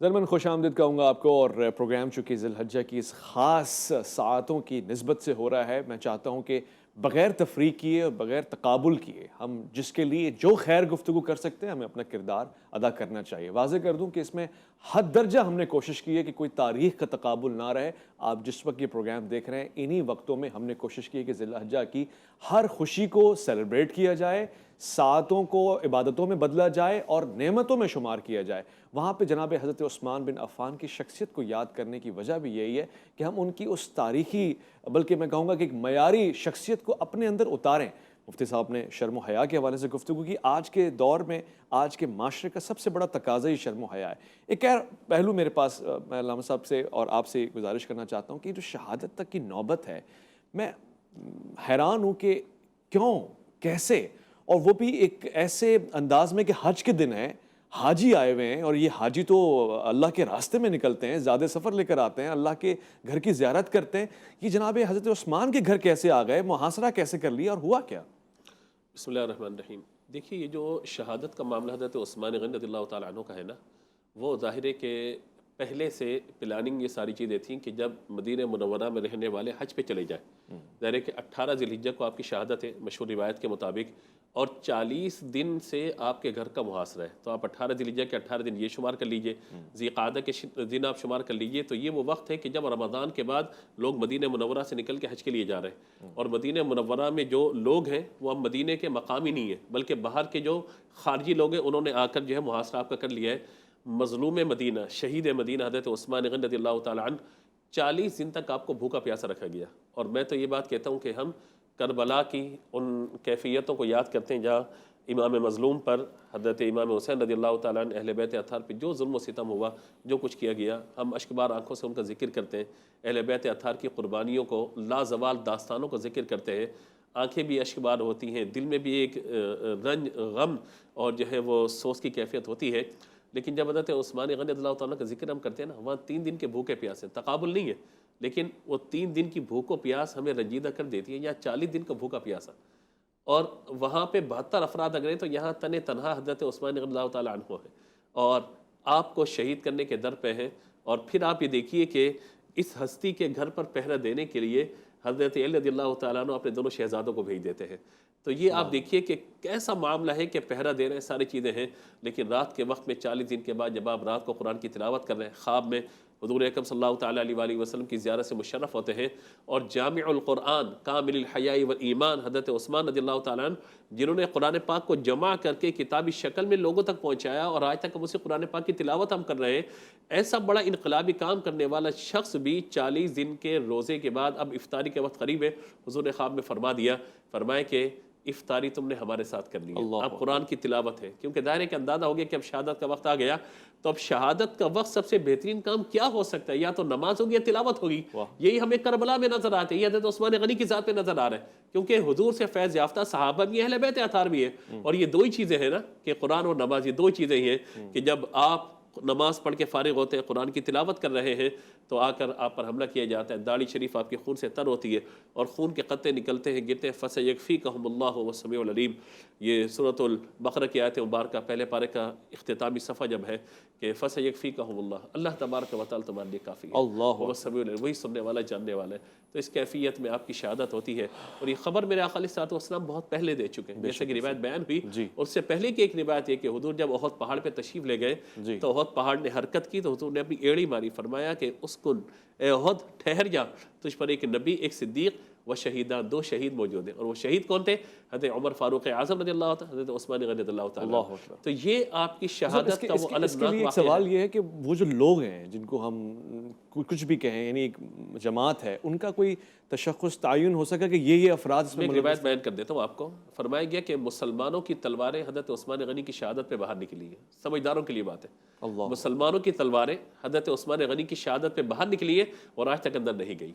ضمن خوش آمدید کہوں گا آپ کو، اور پروگرام چونکہ ذی الحجہ کی اس خاص ساعتوں کی نسبت سے ہو رہا ہے، میں چاہتا ہوں کہ بغیر تفریق کیے اور بغیر تقابل کیے ہم جس کے لیے جو خیر گفتگو کر سکتے ہیں ہمیں اپنا کردار ادا کرنا چاہیے۔ واضح کر دوں کہ اس میں حد درجہ ہم نے کوشش کی ہے کہ کوئی تاریخ کا تقابل نہ رہے۔ آپ جس وقت یہ پروگرام دیکھ رہے ہیں، انہی وقتوں میں ہم نے کوشش کی ہے کہ ذی الحجہ کی ہر خوشی کو سیلیبریٹ کیا جائے، ساعتوں کو عبادتوں میں بدلا جائے اور نعمتوں میں شمار کیا جائے۔ وہاں پہ جناب حضرت عثمان بن عفان کی شخصیت کو یاد کرنے کی وجہ بھی یہی ہے کہ ہم ان کی اس تاریخی، بلکہ میں کہوں گا کہ ایک معیاری شخصیت کو اپنے اندر اتاریں۔ مفتی صاحب نے شرم و حیا کے حوالے سے گفتگو کی۔ آج کے دور میں، آج کے معاشرے کا سب سے بڑا تقاضا ہی شرم و حیا ہے۔ ایک اور پہلو میرے پاس، میں علامہ صاحب سے اور آپ سے گزارش کرنا چاہتا ہوں کہ جو شہادت تک کی نوبت ہے، میں حیران ہوں کہ کیوں، کیسے، اور وہ بھی ایک ایسے انداز میں کہ حج کے دن ہے، حاجی آئے ہوئے ہیں، اور یہ حاجی تو اللہ کے راستے میں نکلتے ہیں، زیادہ سفر لے کر آتے ہیں، اللہ کے گھر کی زیارت کرتے ہیں۔ یہ جناب حضرت عثمان کے گھر کیسے آ گئے، محاصرہ کیسے کر لیا، اور ہوا کیا؟ بسم اللہ الرحمن الرحیم۔ دیکھیے یہ جو شہادت کا معاملہ حضرت عثمان غنی رضی اللہ تعالیٰ عنہ کا ہے نا، وہ ظاہر ہے کہ پہلے سے پلاننگ یہ ساری چیزیں تھیں کہ جب مدینہ منورہ میں رہنے والے حج پہ چلے جائیں، ظاہر ہے کہ 18 ذی الحجہ کو آپ کی شہادت ہے مشہور روایت کے مطابق، اور 40 دن سے آپ کے گھر کا محاصرہ ہے، تو آپ 18 ذی الحجہ کے 18 دن یہ شمار کر لیجئے، ذی قعدہ کے دن آپ شمار کر لیجئے، تو یہ وہ وقت ہے کہ جب رمضان کے بعد لوگ مدینہ منورہ سے نکل کے حج کے لیے جا رہے ہیں، اور مدینہ منورہ میں جو لوگ ہیں وہ اب مدینہ کے مقامی نہیں ہیں، بلکہ باہر کے جو خارجی لوگ ہیں انہوں نے آ کر جو ہے محاصرہ آپ کا کر لیا ہے۔ مظلوم مدینہ، شہید مدینہ حضرت عثمان غنی رضی اللہ تعالیٰ عنہ، 40 دن تک آپ کو بھوکا پیاسا رکھا گیا۔ اور میں تو یہ بات کہتا ہوں کہ ہم کربلا کی ان کیفیتوں کو یاد کرتے ہیں جہاں امام مظلوم پر، حضرت امام حسین رضی اللہ تعالیٰ عنہ، اہل بیت اطہار پہ جو ظلم و ستم ہوا، جو کچھ کیا گیا، ہم اشکبار آنکھوں سے ان کا ذکر کرتے ہیں، اہل بیت اطہار کی قربانیوں کو، لازوال داستانوں کو ذکر کرتے ہیں، آنکھیں بھی اشکبار ہوتی ہیں، دل میں بھی ایک رنج، غم اور جو ہے وہ افسوس کی کیفیت ہوتی ہے۔ لیکن جب حضرت عثمان غنی رضی اللہ تعالیٰ کا ذکر ہم کرتے ہیں نا، وہاں 3 دن کے بھوکے پیاسے، تقابل نہیں ہے، لیکن وہ 3 دن کی بھوک و پیاس ہمیں رنجیدہ کر دیتی ہے، یا 40 دن کا بھوکا پیاسا، اور وہاں پہ 72 افراد اگر ہیں تو یہاں تنہا حضرت عثمان رضی اللہ تعالیٰ عنہ ہے، اور آپ کو شہید کرنے کے در پہ ہیں۔ اور پھر آپ یہ دیکھیے کہ اس ہستی کے گھر پر پہرہ دینے کے لیے حضرت علی رضی اللہ تعالیٰ عنہ اپنے دونوں شہزادوں کو بھیج دیتے ہیں۔ تو یہ آپ دیکھیے کہ کیسا معاملہ ہے کہ پہرہ دے رہے ہیں، ساری چیزیں ہیں، لیکن رات کے وقت میں 40 دن کے بعد جب آپ رات کو قرآن کی تلاوت کر رہے ہیں، خواب میں حضور اکرم صلی اللہ تعالیٰ علیہ وآلہ وسلم کی زیارت سے مشرف ہوتے ہیں، اور جامع القرآن کامل الحیاء والایمان حضرت عثمان رضی اللہ تعالیٰ عنہ، جنہوں نے قرآن پاک کو جمع کر کے کتابی شکل میں لوگوں تک پہنچایا، اور آج تک ہم اسی قرآن پاک کی تلاوت ہم کر رہے ہیں، ایسا بڑا انقلابی کام کرنے والا شخص بھی 40 دن کے روزے کے بعد، اب افطاری کے وقت قریب ہے، حضور نے خواب میں فرمایا کہ افطاری تم نے ہمارے ساتھ کرنی ہے، اب قرآن کی تلاوت ہے، کیونکہ دائرے کا اندازہ ہو گیا کہ اب شہادت کا وقت آ گیا، تو اب شہادت کا وقت سب سے بہترین کام کیا ہو سکتا ہے؟ یا تو نماز ہوگی یا تلاوت ہوگی۔ یہی ہمیں کربلا میں نظر آتے ہیں، یہ حضرت عثمان غنی کی ذات پہ نظر آ رہا ہے، کیونکہ حضور سے فیض یافتہ صحابہ بھی، اہل بیت اطہار بھی ہیں، اور یہ 2 ہی چیزیں ہیں نا، کہ قرآن اور نماز، یہ 2 چیزیں ہی ہیں کہ جب آپ نماز پڑھ کے فارغ ہوتے ہیں، قرآن کی تلاوت کر رہے ہیں، تو آ کر آپ پر حملہ کیا جاتا ہے، داڑھی شریف آپ کے خون سے تر ہوتی ہے، اور خون کے قطرے نکلتے ہیں، گرتے ہیں، فَسَيَكْفِيكَهُمُ اللَّهُ وَهُوَ السَّمِيعُ الْعَلِيمُ۔ یہ سورۃ البقرہ کی آیت مبارکہ پہلے پارے کا اختتامی صفحہ جب ہے کہ فَسَيَكْفِيكَهُمُ اللَّهُ، اللہ تبارک و تعالیٰ تمہارے لیے کافی ہے، وَهُوَ السَّمِيعُ الْعَلِيمُ، وہی سننے والا جاننے والا ہے۔ تو اس کیفیت میں آپ کی شہادت ہوتی ہے، اور یہ خبر میرے آقا علیہ الصلوۃ والسلام بہت پہلے دے چکے ہیں، جیسے کہ روایت بیان ہوئی، اور اس سے پہلے کی ایک روایت یہ کہ حضور جب احد پہاڑ پہ تشریف لے گئے تو احد پہاڑ نے حرکت کی، تو حضور نے اپنی ایڑی ماری، فرمایا کہ اسکن اے احد، ٹھہر جا، تجھ پر ایک نبی، ایک صدیق و شہیدان، 2 شہید موجود ہیں، اور وہ شہید کون تھے؟ حضرت عمر فاروق اعظم رضی اللہ تعالیٰ، حضرت عثمان غنی رضی اللہ تعالیٰ۔ تو یہ آپ کی شہادت کا وہ اس کے لیے ایک سوال یہ ہے کہ وہ جو لوگ ہیں جن کو ہم کچھ بھی کہیں، یعنی ایک جماعت ہے، ان کا کوئی تشخص تعین ہو سکا کہ یہ افراد اس میں؟ میں ایک روایت بیان کر دیتا ہوں آپ کو۔ فرمایا گیا کہ مسلمانوں کی تلواریں حضرت عثمان غنی کی شہادت پہ باہر نکلی ہیں، سمجھداروں کے لیے بات ہے، مسلمانوں کی تلواریں حضرت عثمان غنی کی شہادت پہ باہر نکلی ہے، اور آج تک اندر نہیں گئی۔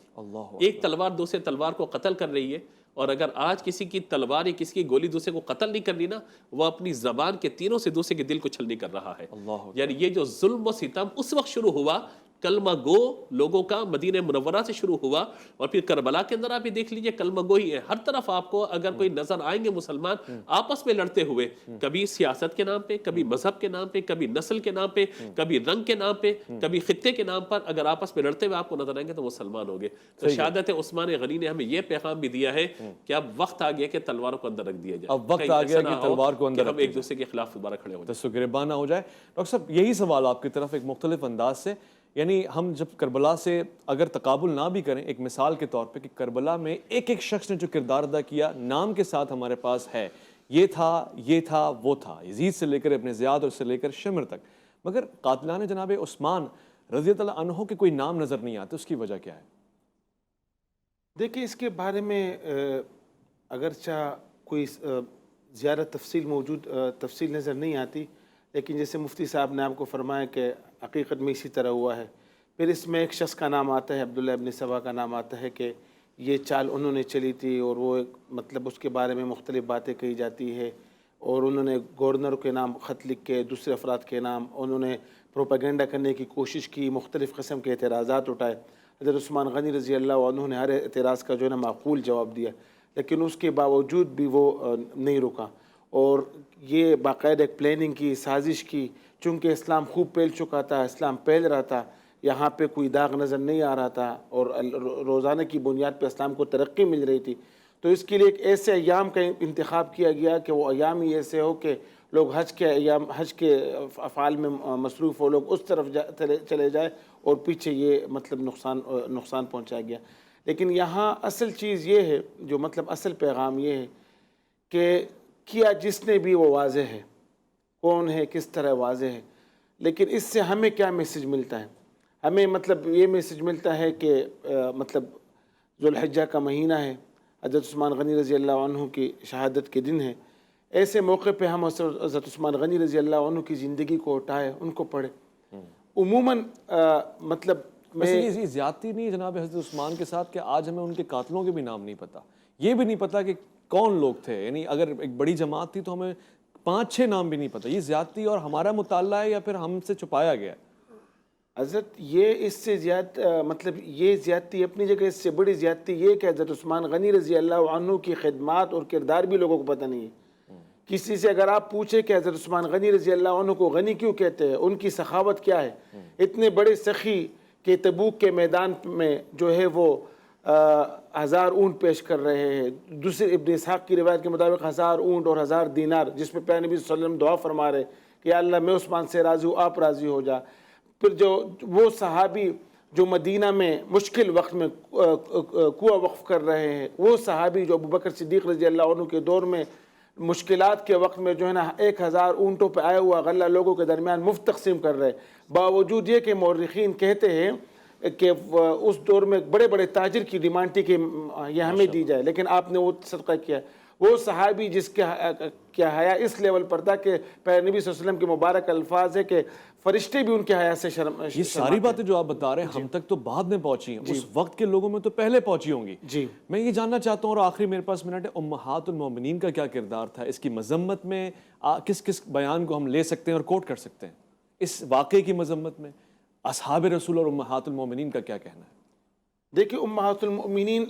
ایک تلوار دوسرے تلوار کو قتل کر رہی ہے، اور اگر آج کسی کی تلوار یا کسی کی گولی دوسرے کو قتل نہیں کر لی نا، وہ اپنی زبان کے تیروں سے دوسرے کے دل کو چھلنی کر رہا ہے۔ یعنی یہ جو ظلم و ستم اس وقت شروع ہوا، کلمہ گو لوگوں کا مدینہ منورہ سے شروع ہوا، اور پھر کربلا کے اندر آپ یہ دیکھ لیجئے کلمہ گو ہی ہے، ہر طرف آپ کو اگر کوئی نظر آئیں گے مسلمان آپس میں لڑتے ہوئے، کبھی سیاست کے نام پہ، کبھی مذہب کے نام پہ، کبھی نسل کے نام پہ، کبھی رنگ کے نام پہ، کبھی خطے کے نام پر، اگر آپس میں لڑتے ہوئے آپ کو نظر آئیں گے تو مسلمان ہو گئے۔ تو شہادت عثمان غنی نے ہمیں یہ پیغام بھی دیا ہے کہ اب وقت آ گیا کہ تلواروں کو اندر رکھ دیا جائے، اب وقت آ گیا کہ تلوار کو اندر ہم ایک دوسرے کے خلاف دوبارہ کھڑے ہو جائیں، گریباں نہ ہو جائے۔ ڈاکٹر صاحب یہی سوال آپ کی طرف ایک مختلف انداز سے، یعنی ہم جب کربلا سے اگر تقابل نہ بھی کریں، ایک مثال کے طور پہ کہ کربلا میں ایک ایک شخص نے جو کردار ادا کیا نام کے ساتھ ہمارے پاس ہے، یہ تھا وہ تھا، یزید سے لے کر ابن زیاد اور سے لے کر شمر تک، مگر قاتلان جناب عثمان رضی اللہ عنہ کے کوئی نام نظر نہیں آتے، اس کی وجہ کیا ہے؟ دیکھیں اس کے بارے میں اگرچہ کوئی زیادہ تفصیل نظر نہیں آتی، لیکن جیسے مفتی صاحب نے آپ کو فرمایا کہ حقیقت میں اسی طرح ہوا ہے۔ پھر اس میں ایک شخص کا نام آتا ہے، عبداللہ ابن سبا کا نام آتا ہے کہ یہ چال انہوں نے چلی تھی، اور وہ مطلب اس کے بارے میں مختلف باتیں کہی جاتی ہے، اور انہوں نے گورنر کے نام خط لکھ کے دوسرے افراد کے نام انہوں نے پروپیگنڈا کرنے کی کوشش کی، مختلف قسم کے اعتراضات اٹھائے۔ حضرت عثمان غنی رضی اللہ عنہ نے ہر اعتراض کا جو ہے نا معقول جواب دیا، لیکن اس کے باوجود بھی وہ نہیں رکا، اور یہ باقاعدہ ایک پلاننگ کی، سازش کی، چونکہ اسلام خوب پھیل چکا تھا، اسلام پھیل رہا تھا، یہاں پہ کوئی داغ نظر نہیں آ رہا تھا، اور روزانہ کی بنیاد پہ اسلام کو ترقی مل رہی تھی، تو اس کے لیے ایک ایسے ایام کا انتخاب کیا گیا کہ وہ ایام ہی ایسے ہو کہ لوگ حج کے افعال میں مصروف ہو، لوگ اس طرف چلے جائے، اور پیچھے یہ مطلب نقصان پہنچایا گیا۔ لیکن یہاں اصل چیز یہ ہے، جو مطلب اصل پیغام یہ ہے کہ کیا جس نے بھی وہ واضح ہے، کون ہے، کس طرح واضح ہے، لیکن اس سے ہمیں کیا میسج ملتا ہے؟ ہمیں مطلب یہ میسج ملتا ہے کہ مطلب ذوالحجہ کا مہینہ ہے، حضرت عثمان غنی رضی اللہ عنہ کی شہادت کے دن ہے، ایسے موقع پہ ہم حضرت عثمان غنی رضی اللہ عنہ کی زندگی کو اٹھائے، ان کو پڑھے. عموماً مطلب ویسے یہ زیادتی نہیں ہے جناب حضرت عثمان کے ساتھ کہ آج ہمیں ان کے قاتلوں کے بھی نام نہیں پتہ، یہ بھی نہیں پتہ کہ کون لوگ تھے. یعنی اگر ایک بڑی جماعت تھی تو ہمیں 5-6 نام بھی نہیں پتہ. یہ زیادتی اور ہمارا مطالعہ ہے یا پھر ہم سے چھپایا گیا ہے؟ حضرت یہ اس سے مطلب یہ زیادتی اپنی جگہ، اس سے بڑی زیادتی یہ کہ حضرت عثمان غنی رضی اللہ عنہ کی خدمات اور کردار بھی لوگوں کو پتہ نہیں ہے. کسی سے اگر آپ پوچھیں کہ حضرت عثمان غنی رضی اللہ عنہ کو غنی کیوں کہتے ہیں، ان کی سخاوت کیا ہے، اتنے بڑے سخی کہ تبوک کے میدان میں جو ہے وہ 1000 اونٹ پیش کر رہے ہیں. دوسرے ابن اسحاق کی روایت کے مطابق 1000 اونٹ اور 1000 دینار، جس پہ پیارے نبی صلی اللہ علیہ وسلم دعا فرما رہے کہ یا اللہ میں عثمان سے راضی ہوں، آپ راضی ہو جا. پھر جو وہ صحابی جو مدینہ میں مشکل وقت میں کنواں وقف کر رہے ہیں، وہ صحابی جو ابوبکر صدیق رضی اللہ عنہ کے دور میں مشکلات کے وقت میں جو ہے نا 1000 اونٹوں پہ آیا ہوا غلہ لوگوں کے درمیان مفت تقسیم کر رہے. باوجود یہ کہ مورخین کہتے ہیں کہ اس دور میں بڑے بڑے تاجر کی ڈیمانڈ تھی کہ یہ ہمیں دی جائے، لیکن آپ نے وہ صدقہ کیا. وہ صحابی جس کے حیا اس لیول پر تھا کہ پیارے نبی صلی اللہ علیہ وسلم کے مبارک الفاظ ہے کہ فرشتے بھی ان کے حیا سے شرم. یہ ساری باتیں جو آپ بتا رہے ہیں ہم تک تو بعد میں پہنچی ہیں، اس وقت کے لوگوں میں تو پہلے پہنچی ہوں گی. جی میں یہ جاننا چاہتا ہوں، اور آخری میرے پاس منٹ ہے، امہات المومنین کا کیا کردار تھا اس کی مذمت میں؟ کس کس بیان کو ہم لے سکتے ہیں اور کوٹ کر سکتے ہیں اس واقعے کی مذمت میں؟ اصحاب رسول اور امہات المومنین کا کیا کہنا ہے؟ دیکھیے امہات المؤمنین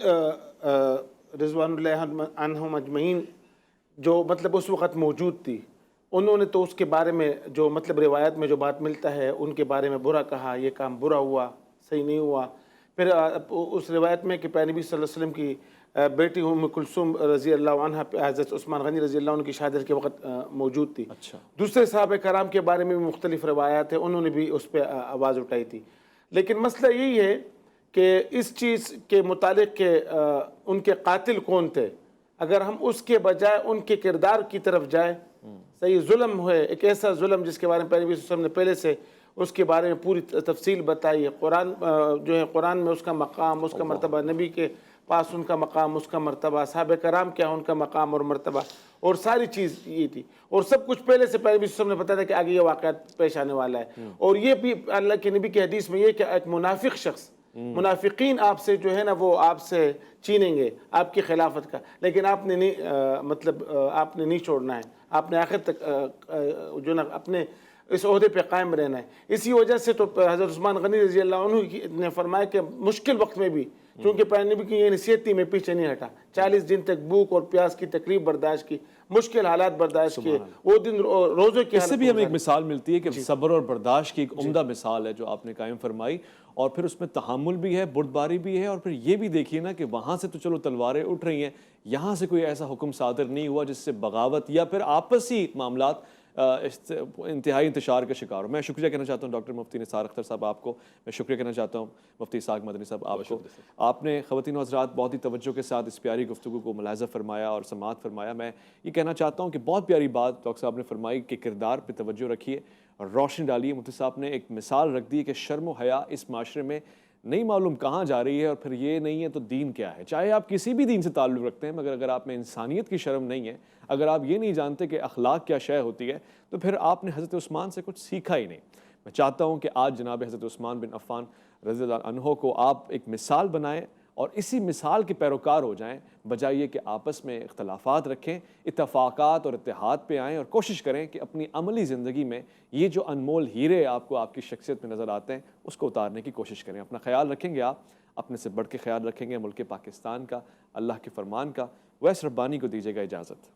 رضوان اللہ عنہم اجمعین جو مطلب اس وقت موجود تھی، انہوں نے تو اس کے بارے میں جو مطلب روایت میں جو بات ملتا ہے ان کے بارے میں برا کہا، یہ کام برا ہوا، صحیح نہیں ہوا. پھر اس روایت میں کہ پیارے نبی صلی اللہ علیہ وسلم کی بیٹی ام کلثوم رضی اللہ عنہ حضرت عثمان غنی رضی اللہ عنہ کی شہادت کے وقت موجود تھی. اچھا. دوسرے صحابہ کرام کے بارے میں بھی مختلف روایات ہیں، انہوں نے بھی اس پہ آواز اٹھائی تھی. لیکن مسئلہ یہی ہے کہ اس چیز کے متعلق کہ ان کے قاتل کون تھے، اگر ہم اس کے بجائے ان کے کردار کی طرف جائیں، صحیح ظلم ہے ایک ایسا ظلم جس کے بارے میں پہلے بھی وسلم نے پہلے سے اس کے بارے میں پوری تفصیل بتائی ہے. قرآن جو ہے قرآن میں اس کا مقام، اس کا مرتبہ، نبی کے پاس ان کا مقام، اس کا مرتبہ، صحابہ کرام کیا ان کا مقام اور مرتبہ، اور ساری چیز یہ تھی. اور سب کچھ پہلے سے پہلے بھی وسلم نے بتایا تھا کہ آگے یہ واقعات پیش آنے والا ہے. اور یہ بھی اللہ کے نبی کی حدیث میں یہ کہ ایک منافق شخص، منافقین آپ سے جو ہے نا وہ آپ سے چینیں گے آپ کی خلافت کا، لیکن آپ نے نہیں مطلب آپ نے نہیں چھوڑنا ہے، آپ نے آخر تک جو نا اپنے اس عہدے پہ قائم رہنا ہے. اسی وجہ سے تو حضرت عثمان غنی رضی اللہ عنہ نے فرمایا کہ مشکل وقت میں بھی چونکہ پیارے نبی کی یہ نصیحت تھی میں پیچھے نہیں ہٹا، 40 دن تک بھوک اور پیاس کی تکلیف برداشت کی، مشکل حالات برداشت کیے، وہ دن روزوں کی اس سے بھی ہمیں ایک مثال ملتی ہے کہ صبر اور برداشت کی ایک عمدہ مثال ہے جو آپ نے قائم فرمائی، اور پھر اس میں تحمل بھی ہے، بردباری بھی ہے. اور پھر یہ بھی دیکھیے نا کہ وہاں سے تو چلو تلواریں اٹھ رہی ہیں، یہاں سے کوئی ایسا حکم صادر نہیں ہوا جس سے بغاوت یا پھر آپسی معاملات انتہائی انتشار کا شکار ہو. میں شکریہ کہنا چاہتا ہوں ڈاکٹر مفتی نثار اختر صاحب آپ کو، میں شکریہ کہنا چاہتا ہوں مفتی اسحاق مدنی صاحب آپ کو. آپ نے خواتین و حضرات بہت ہی توجہ کے ساتھ اس پیاری گفتگو کو ملاحظہ فرمایا اور سماعت فرمایا. میں یہ کہنا چاہتا ہوں کہ بہت پیاری بات ڈاکٹر صاحب نے فرمائی کہ کردار پہ توجہ رکھیے اور روشنی ڈالیے. مفتی صاحب نے ایک مثال رکھ دی کہ شرم و حیا اس معاشرے میں نہیں معلوم کہاں جا رہی ہے، اور پھر یہ نہیں ہے تو دین کیا ہے. چاہے آپ کسی بھی دین سے تعلق رکھتے ہیں، مگر اگر آپ میں انسانیت کی شرم نہیں ہے، اگر آپ یہ نہیں جانتے کہ اخلاق کیا شے ہوتی ہے، تو پھر آپ نے حضرت عثمان سے کچھ سیکھا ہی نہیں. میں چاہتا ہوں کہ آج جناب حضرت عثمان بن عفان رضی اللہ عنہ کو آپ ایک مثال بنائیں اور اسی مثال کے پیروکار ہو جائیں، بجائے یہ کہ آپس میں اختلافات رکھیں، اتفاقات اور اتحاد پہ آئیں اور کوشش کریں کہ اپنی عملی زندگی میں یہ جو انمول ہیرے آپ کو آپ کی شخصیت میں نظر آتے ہیں اس کو اتارنے کی کوشش کریں. اپنا خیال رکھیں گے، آپ اپنے سے بڑھ کے خیال رکھیں گے ملک پاکستان کا، اللہ کے فرمان کا. ویس ربانی کو دیجیے گا اجازت.